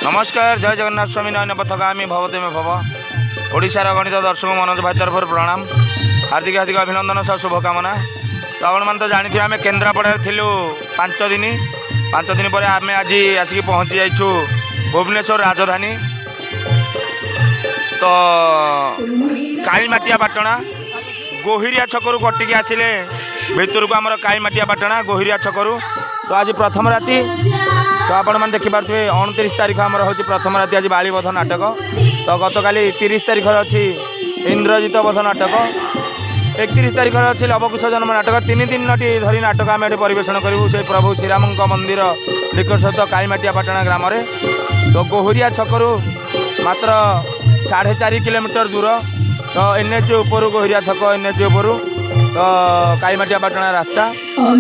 नमस्कार जय जगन्नाथ स्वामी नयन पथगामी भवते में भव ओडिशार गणित दर्शक मनोज भाई तरफ प्रणाम हार्दिक हार्दिक अभिनंदन सह शुभकामना। तो आपण मैंने तो जानी आम केन्द्रापड़ा थिलु 5 दिन पर आम आज आसिक पहुँची जाइछु भुवनेश्वर राजधानी। तो कालीमाटिया पाटणा गोहिरिया छकरू कटिकी आसिले भितर को आमर कालीमाटिया पाटणा गोहिरिया छकरू। तो आज प्रथम राति तो आपण मैंने देखिपे 29 तारीख आमर हूँ प्रथम राति आज बालीबध नाटक। तो गतकाली 30 तारीख अच्छी इंद्रजित बध नाटक 31 तारीख अच्छी लवकुश जन्म नाटक 3 दिन धरी नाटक आम ये परिवेशन करूँ से प्रभु श्रीराम मंदिर निकटस्थ कालीमाटिया पाटणा ग्राम। तो गोहुरिया छकरू मात्र 4.5 किलोमीटर दूर। तो एनएच उपरू गोहुरिया छक एनएच उपरू तो कालीमाटिया पाटणा रास्ता।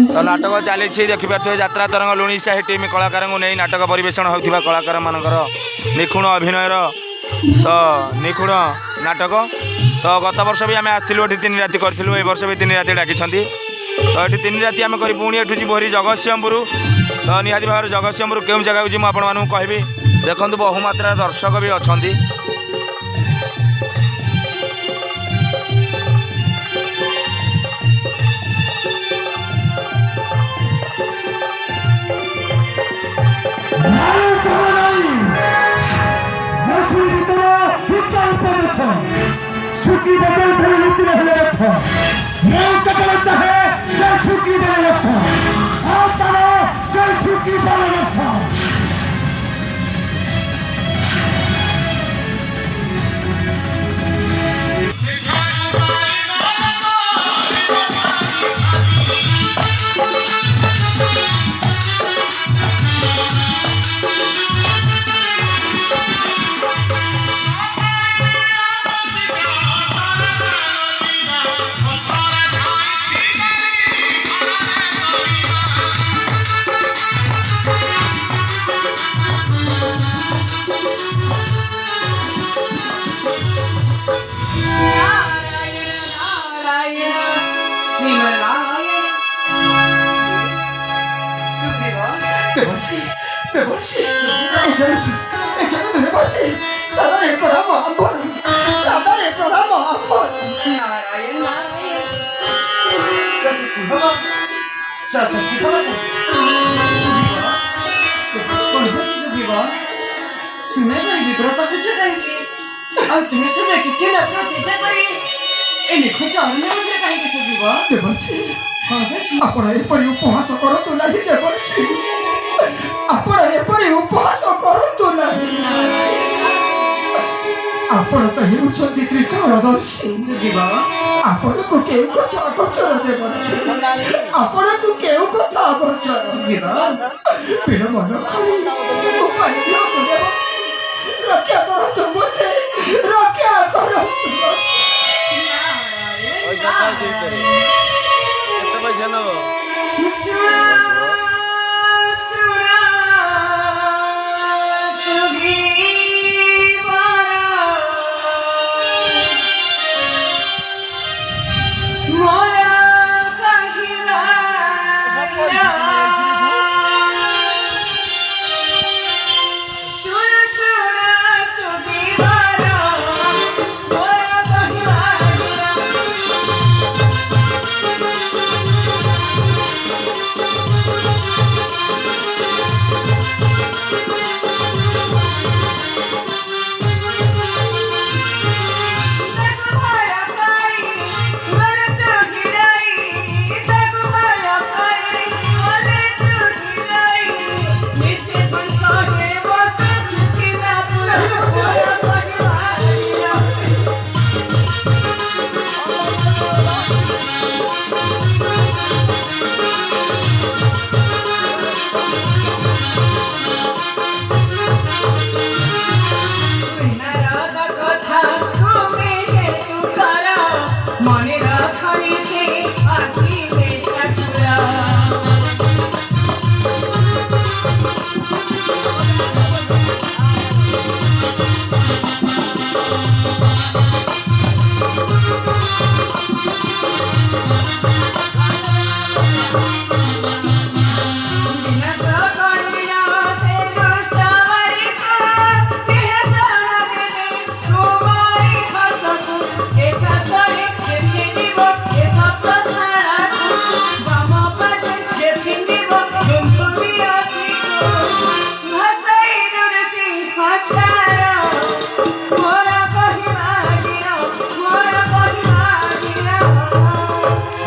तो नाटक चली देखिपे यात्रा तरंग लुणी साही टीम कलाकार को नहीं नाटक परिवेशन होता कलाकार मानकर निखुण अभिनयर तो निखुण नाटक। तो गत वर्ष भी आम आसलु 3 राति करूँ ए वर्ष भी 3 राति डाकी। तो ये 3 राति आम कर पुणी एठू जीवरी जगतसिंहपुर। तो निहाती भाव जगतसिंहपुर केउं जगह जी मुझे कहबी देखो बहुमात्रा दर्शक भी अच्छा। सुखी बदल फिर लुटी रहने रखो मैं कपड़ा चाहे से सुखी बने रखो और तारो से सुखी बने रखो। आपण एपरी उपहास करतु नाही देवर्षी आपण एपरी उपहास करतु नाही। आपण तो हेउछंती त्रिकालदर्शी आपण को केउ कथा अगोचर देवर्षी आपण को केउ कथा अगोचर पिण मन करी उपाय दियो देवर्षी रक्षा करो तुम मते रक्षा करो।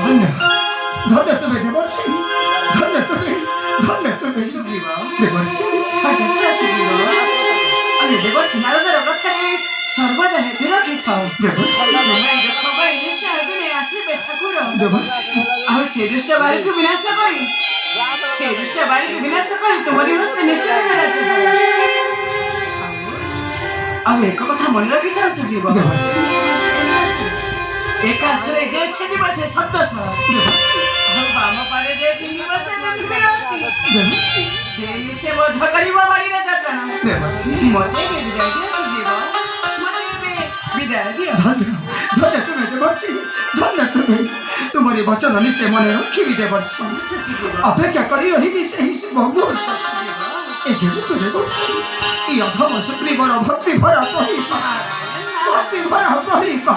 ধন্য ধন্য তুমি দেবর্ষী, ধন্য তুমি, ধন্য তুমি দেবর্ষী। ଦେବର୍ଷୀ ନାରଦର କଥାରେ ସର୍ବଦା ହେତୁ ରଖିଥାଉ। ଦେବର୍ଷୀ ଦୁଃଖ ପାଇଁ ନିଶ୍ଚୟ ଦିନେ ଆସିବେ ଠାକୁର। ଦେବର୍ଷୀ ଆଉ ସେ ଦୁଷ୍ଟ ବାଳିକୁ ବିନାଶ କରି, ସେ ଦୁଷ୍ଟ ବାଳିକୁ ବିନାଶ କରି ତୁମରି ହସ୍ତେ ନିଶ୍ଚୟ ରାଜ୍ୟ କରିବେ। ଆଉ ଏକ କଥା ମନେ ରଖିଥାଉ ସୁଗ୍ରୀବ, ଦେବର୍ଷୀ ଏକାଶରେ ଯେ ଛେଦିବ ସେ ସପ୍ତଶ, ଆଉ ବାମ ପାରେ ଯେ ଫିଙ୍ଗିବ ସେ ପୃଥିବୀର ଅସ୍ଥି। ଦେବର୍ଷୀ ସେ ସେ ବୋଧ କରିବ ବାଳିର ଯତ୍ନ। ଦେବର୍ଷୀ ମତେ ଏବେ ବିଦାୟ ଦିଅ ସୁଗ୍ରୀବ, ମତେ ଏବେ ବିଦାୟ ଦିଅ। ଧନ୍ୟ ଧନ୍ୟ তুমি দেবর্ষী, ধন্য তুমি। তোমার এই বচন নিশ্চয় মনে রখিবি দেবর্ষী। ସେ ସୁଗ୍ରୀବ, অপেক্ষা করি রহিবি সেই শুভ মুহূর্ত। এই যেহেতু দেবর্ষী এই অধম সুগ্রীবর ভক্তি ভরা কহিবা, ভক্তি ভরা কহিবা।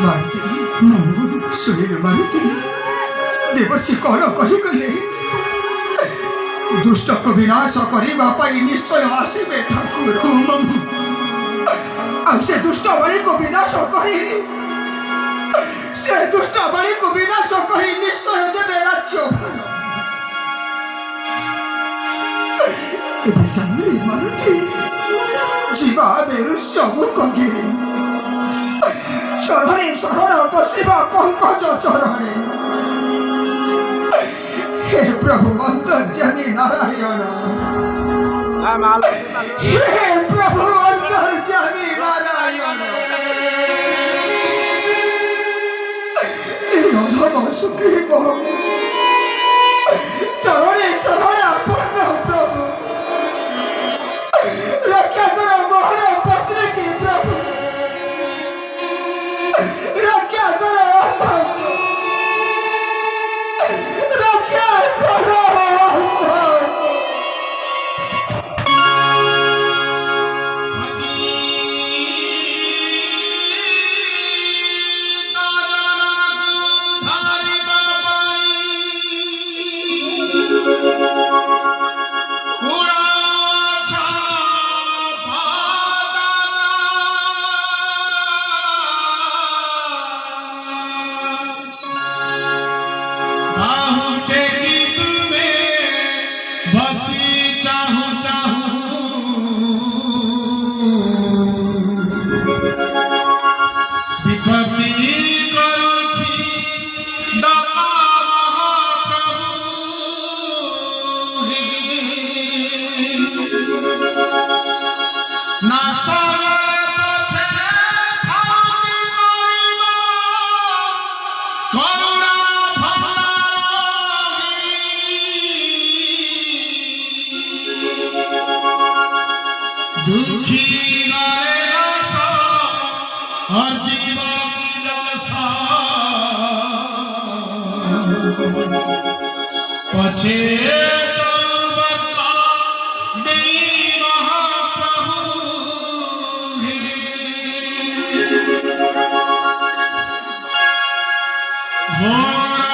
মারুতি শুনিলে মারুতি, দেবর্ষী কଣ କହିଗଲେ? ଦୁଷ୍ଟକୁ ବିନାଶ କରିବା ପାଇଁ ନିଶ୍ଚୟ ଆସିବେ ଠାକୁର। ଆଉ ସେ ଦୁଷ୍ଟ ବାଳିକୁ ବିନାଶ କରି, ସେ ଦୁଷ୍ଟ ବାଳିକୁ ବିନାଶ କରି ନିଶ୍ଚୟ ଦେବେ ରାଜ୍ୟ। ଏବେ ଜାଣିଲେ ମାରୁତି, ଯିବା ବେରୁ ସବୁ କଗିରେ ଚରଣେ ଶରଣ ବସିବା ପଙ୍କଜ ଚରଣେ। हे प्रभु अंतर्जामी नारायण, हे प्रभु अंतर्जामी नारायण। अधम सुग्रीव चरणे शरणापन्न प्रभु, रक्षा करो मोहर पत्र की प्रभु, रक्षा करो रक्षा करो। Oh